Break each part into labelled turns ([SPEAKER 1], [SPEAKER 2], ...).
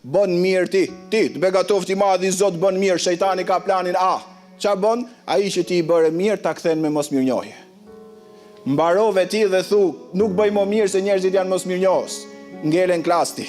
[SPEAKER 1] bën mirë ti, të begatofti madhi Zot bën mirë, shejtani ka planin A. Qa bën? Ai që ti i bëre mirë ta kthen me mosmirnjohje. Mbarove ti dhe thu, nuk bëj më mirë se njerëzit janë mosmirnjohës. Ngelen klas ti.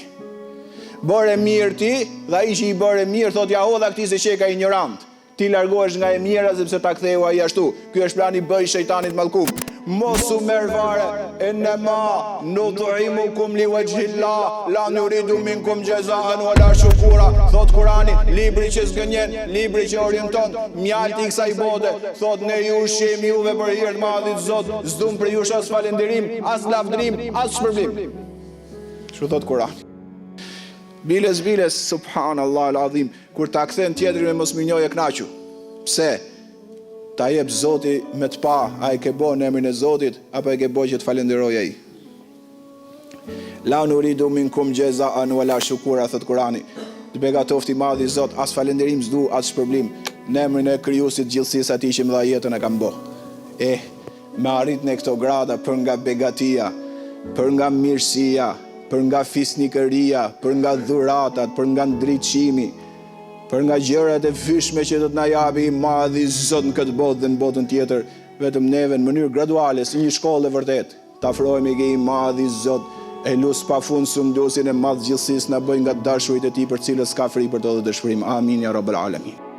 [SPEAKER 1] Bëre mirë ti, dhe ai që i bëre mirë thot ja hodha këtij se qeka ignorant. Ti largohesh nga e mira sepse ta ktheu ai ashtu. Ky është plani bëj shejtanit mallkum. Mos u merr vare, enema nut'imukum liwajhillah la nuridu minkum jazaan wala shukura. Thot Kurani, libri që zgënjen, libri që orienton, mjalti i kësaj bote, thot ne ju ushqejmë juve për hir të madhit Zot, s'dum për jush as falënderim, as lavdrim, as shpërblim. Kështu thot Kurani. Biles, subhanallahu al-azim, kur ta kthen tjetrin me mosmirnjohje knaqu. Pse? Ta jep Zoti me të pa, a e ke bo në emrin e Zotit, apo e ke bo që të falenderoj ai. La nuridu minkum jazaan wala shukura, thot Kurani. Të begatofti madhi Zot, as falenderim s'du, as shpërblim, në emrin e krijuesit gjithësisë, atij që më dha jetën e kam bo. Me arrit në këto grada për nga begatia, për nga mirësia, për nga fisnikëria, për nga dhuratat, për nga ndriçimi, për nga gjërat e fyshme që do të na japi i madhi Zot në këtë botë dhe në botën tjetër, vetëm neve në mënyrë graduale, si një shkollë e vërtet, të afrohemi ke i madhi Zot, e lut pafund sumdosin e madh gjithësisë na bëj nga dashurit e tij për cilës ka frikë për të dhe dëshpërim. Amin ya rabbal alamin.